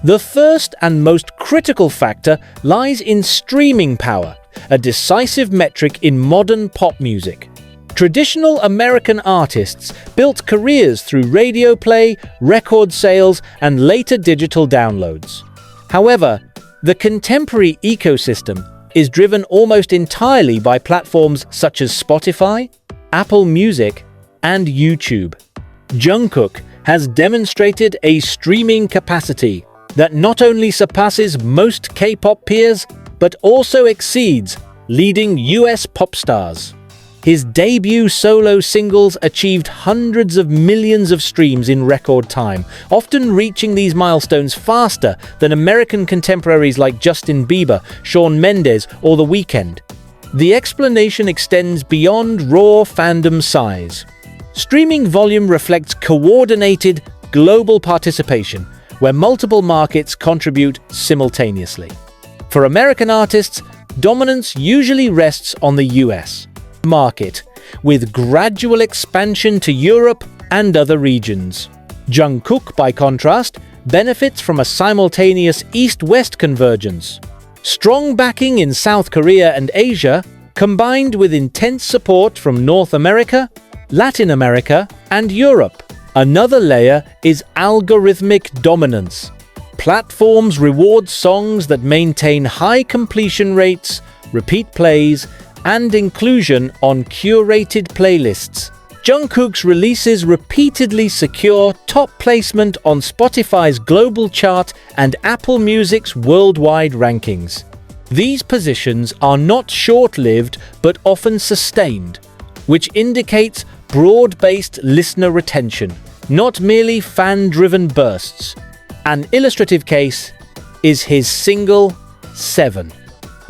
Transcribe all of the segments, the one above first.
The first and most critical factor lies in streaming power, a decisive metric in modern pop music. Traditional American artists built careers through radio play, record sales, and later digital downloads. However, the contemporary ecosystem is driven almost entirely by platforms such as Spotify, Apple Music, and YouTube. Jungkook has demonstrated a streaming capacity that not only surpasses most K-pop peers, but also exceeds leading US pop stars. His debut solo singles achieved hundreds of millions of streams in record time, often reaching these milestones faster than American contemporaries like Justin Bieber, Shawn Mendes, or The Weeknd. The explanation extends beyond raw fandom size. Streaming volume reflects coordinated, global participation, where multiple markets contribute simultaneously. For American artists, dominance usually rests on the US market, with gradual expansion to Europe and other regions. Jungkook, by contrast, benefits from a simultaneous East-West convergence. Strong backing in South Korea and Asia, combined with intense support from North America, Latin America, and Europe. Another layer is algorithmic dominance. Platforms reward songs that maintain high completion rates, repeat plays, and inclusion on curated playlists. Jungkook's releases repeatedly secure top placement on Spotify's global chart and Apple Music's worldwide rankings. These positions are not short-lived but often sustained, which indicates broad-based listener retention, not merely fan-driven bursts. An illustrative case is his single, 7.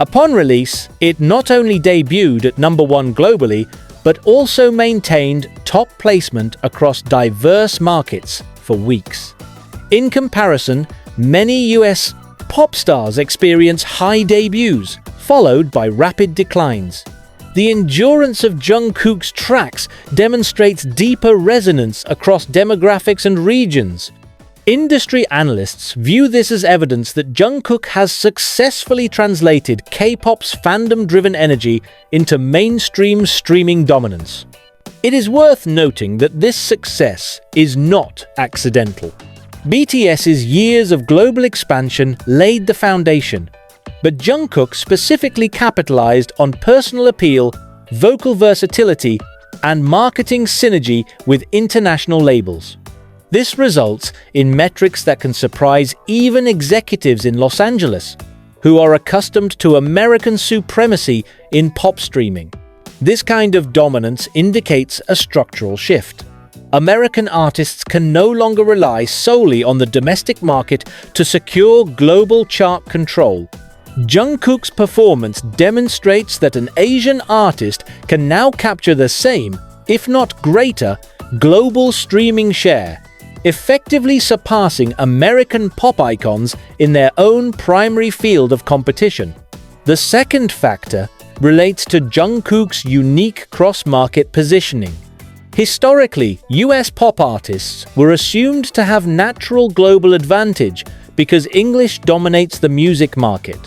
Upon release, it not only debuted at #1 globally, but also maintained top placement across diverse markets for weeks. In comparison, many US pop stars experience high debuts, followed by rapid declines. The endurance of Jungkook's tracks demonstrates deeper resonance across demographics and regions. Industry analysts view this as evidence that Jungkook has successfully translated K-pop's fandom-driven energy into mainstream streaming dominance. It is worth noting that this success is not accidental. BTS's years of global expansion laid the foundation, but Jungkook specifically capitalized on personal appeal, vocal versatility, and marketing synergy with international labels. This results in metrics that can surprise even executives in Los Angeles, who are accustomed to American supremacy in pop streaming. This kind of dominance indicates a structural shift. American artists can no longer rely solely on the domestic market to secure global chart control. Jungkook's performance demonstrates that an Asian artist can now capture the same, if not greater, global streaming share, effectively surpassing American pop icons in their own primary field of competition. The second factor relates to Jungkook's unique cross-market positioning. Historically, US pop artists were assumed to have natural global advantage because English dominates the music market.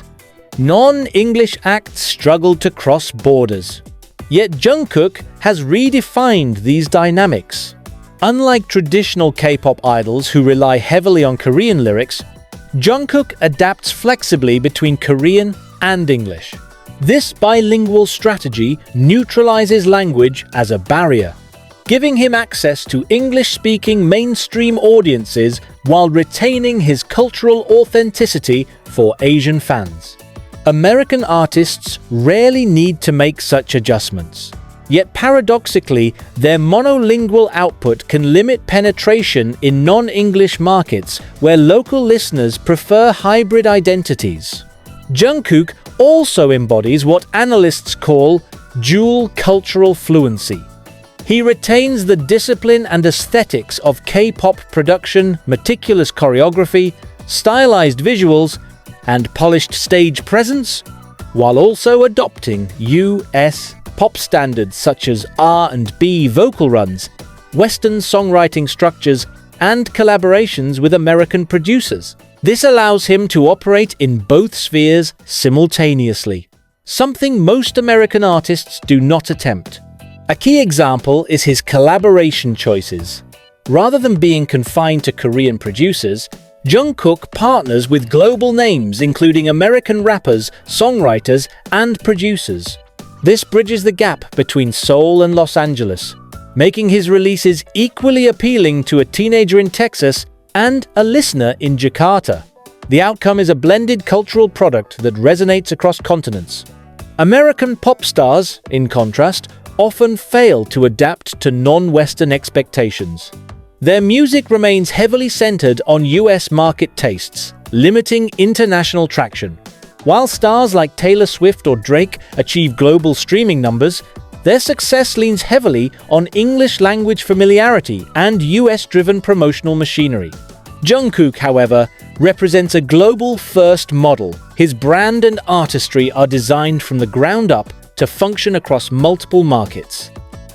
Non-English acts struggled to cross borders. Yet Jungkook has redefined these dynamics. Unlike traditional K-pop idols who rely heavily on Korean lyrics, Jungkook adapts flexibly between Korean and English. This bilingual strategy neutralizes language as a barrier, giving him access to English-speaking mainstream audiences while retaining his cultural authenticity for Asian fans. American artists rarely need to make such adjustments. Yet paradoxically, their monolingual output can limit penetration in non-English markets where local listeners prefer hybrid identities. Jungkook also embodies what analysts call dual cultural fluency. He retains the discipline and aesthetics of K-pop production, meticulous choreography, stylized visuals, and polished stage presence, while also adopting US pop standards such as R&B vocal runs, Western songwriting structures, and collaborations with American producers. This allows him to operate in both spheres simultaneously, something most American artists do not attempt. A key example is his collaboration choices. Rather than being confined to Korean producers, Jungkook partners with global names including American rappers, songwriters, and producers. This bridges the gap between Seoul and Los Angeles, making his releases equally appealing to a teenager in Texas and a listener in Jakarta. The outcome is a blended cultural product that resonates across continents. American pop stars, in contrast, often fail to adapt to non-Western expectations. Their music remains heavily centered on US market tastes, limiting international traction. While stars like Taylor Swift or Drake achieve global streaming numbers, their success leans heavily on English-language familiarity and US-driven promotional machinery. Jungkook, however, represents a global-first model. His brand and artistry are designed from the ground up to function across multiple markets.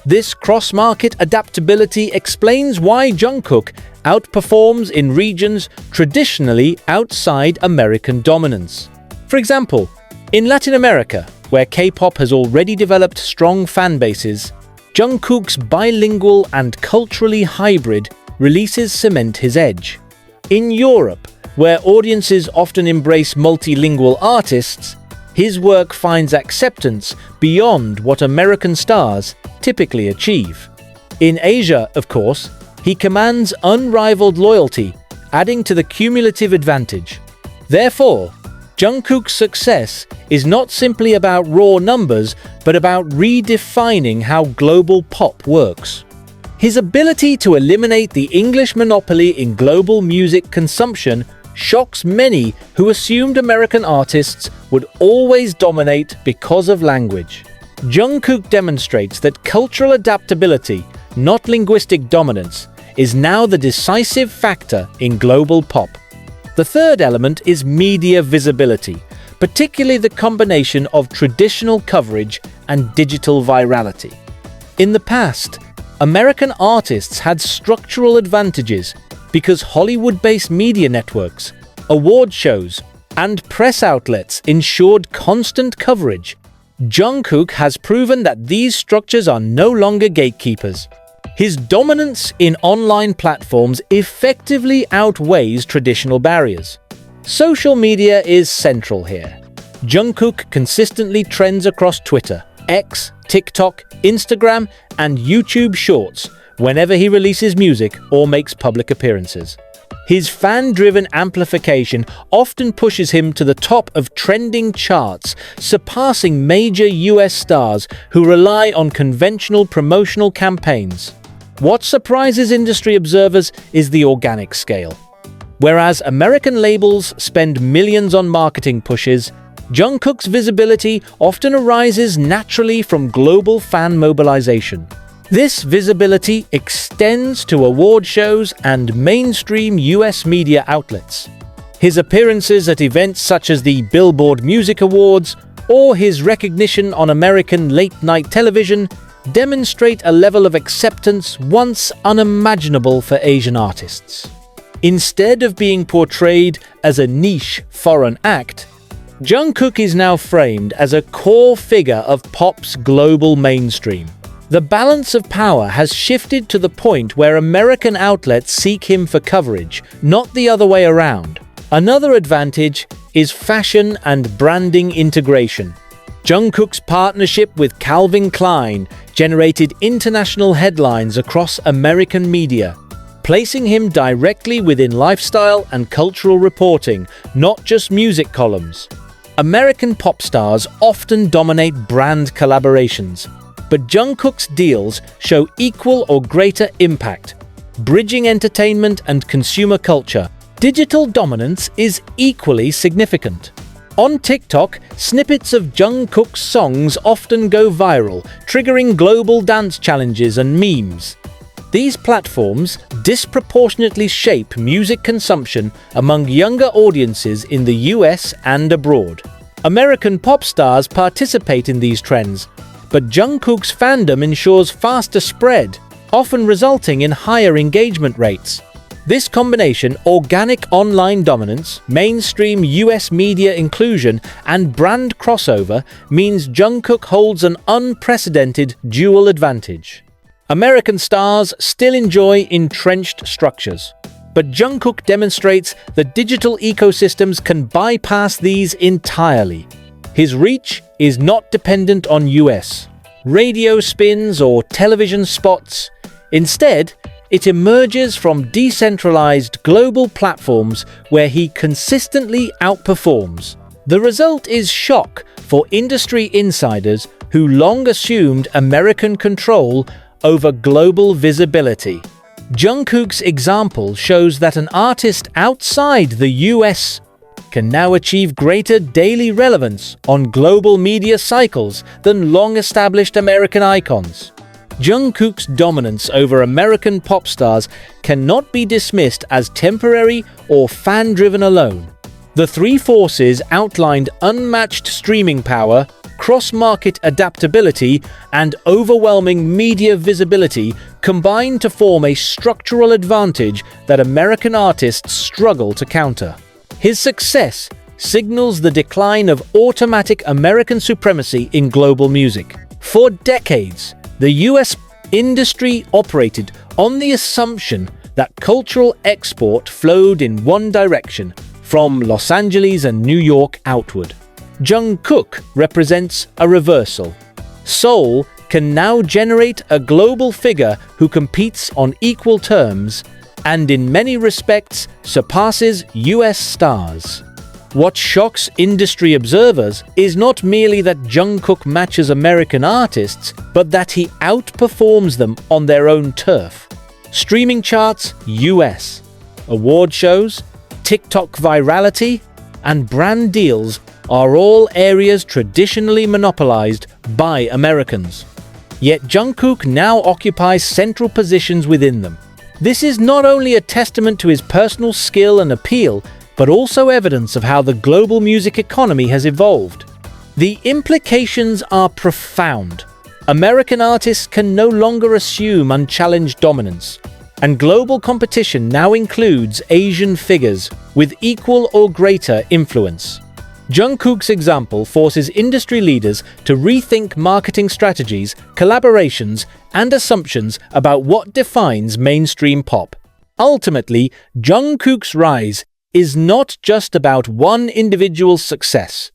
This cross-market adaptability explains why Jungkook outperforms in regions traditionally outside American dominance. For example, in Latin America, where K-pop has already developed strong fan bases, Jungkook's bilingual and culturally hybrid releases cement his edge. In Europe, where audiences often embrace multilingual artists, his work finds acceptance beyond what American stars typically achieve. In Asia, of course, he commands unrivaled loyalty, adding to the cumulative advantage. Therefore, Jungkook's success is not simply about raw numbers, but about redefining how global pop works. His ability to eliminate the English monopoly in global music consumption shocks many who assumed American artists would always dominate because of language. Jungkook demonstrates that cultural adaptability, not linguistic dominance, is now the decisive factor in global pop. The third element is media visibility, particularly the combination of traditional coverage and digital virality. In the past, American artists had structural advantages because Hollywood-based media networks, award shows, and press outlets ensured constant coverage. Jungkook has proven that these structures are no longer gatekeepers. His dominance in online platforms effectively outweighs traditional barriers. Social media is central here. Jungkook consistently trends across Twitter, X, TikTok, Instagram, and YouTube Shorts whenever he releases music or makes public appearances. His fan-driven amplification often pushes him to the top of trending charts, surpassing major US stars who rely on conventional promotional campaigns. What surprises industry observers is the organic scale. Whereas American labels spend millions on marketing pushes, Jungkook's visibility often arises naturally from global fan mobilization. This visibility extends to award shows and mainstream US media outlets. His appearances at events such as the Billboard Music Awards or his recognition on American late-night television demonstrate a level of acceptance once unimaginable for Asian artists. Instead of being portrayed as a niche foreign act, Jungkook is now framed as a core figure of pop's global mainstream. The balance of power has shifted to the point where American outlets seek him for coverage, not the other way around. Another advantage is fashion and branding integration. Jungkook's partnership with Calvin Klein generated international headlines across American media, placing him directly within lifestyle and cultural reporting, not just music columns. American pop stars often dominate brand collaborations, but Jungkook's deals show equal or greater impact. Bridging entertainment and consumer culture, digital dominance is equally significant. On TikTok, snippets of Jungkook's songs often go viral, triggering global dance challenges and memes. These platforms disproportionately shape music consumption among younger audiences in the US and abroad. American pop stars participate in these trends, but Jungkook's fandom ensures faster spread, often resulting in higher engagement rates. This combination, organic online dominance, mainstream US media inclusion, and brand crossover, means Jungkook holds an unprecedented dual advantage. American stars still enjoy entrenched structures, but Jungkook demonstrates that digital ecosystems can bypass these entirely. His reach is not dependent on US radio spins or television spots. Instead, it emerges from decentralized global platforms where he consistently outperforms. The result is shock for industry insiders who long assumed American control over global visibility. Jungkook's example shows that an artist outside the US can now achieve greater daily relevance on global media cycles than long-established American icons. Jungkook's dominance over American pop stars cannot be dismissed as temporary or fan-driven alone. The three forces outlined: unmatched streaming power, cross-market adaptability, and overwhelming media visibility combine to form a structural advantage that American artists struggle to counter. His success signals the decline of automatic American supremacy in global music. For decades, the US industry operated on the assumption that cultural export flowed in one direction, from Los Angeles and New York outward. Jungkook represents a reversal. Seoul can now generate a global figure who competes on equal terms and in many respects surpasses US stars. What shocks industry observers is not merely that Jungkook matches American artists, but that he outperforms them on their own turf. Streaming charts, US. Award shows, TikTok virality, and brand deals are all areas traditionally monopolized by Americans. Yet Jungkook now occupies central positions within them. This is not only a testament to his personal skill and appeal, but also evidence of how the global music economy has evolved. The implications are profound. American artists can no longer assume unchallenged dominance, and global competition now includes Asian figures with equal or greater influence. Jungkook's example forces industry leaders to rethink marketing strategies, collaborations, and assumptions about what defines mainstream pop. Ultimately, Jungkook's rise is not just about one individual's success.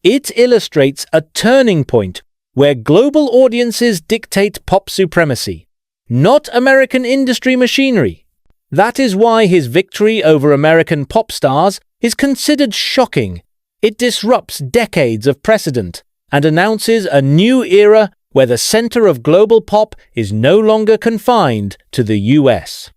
It illustrates a turning point where global audiences dictate pop supremacy, not American industry machinery. That is why his victory over American pop stars is considered shocking. It disrupts decades of precedent and announces a new era where the center of global pop is no longer confined to the US.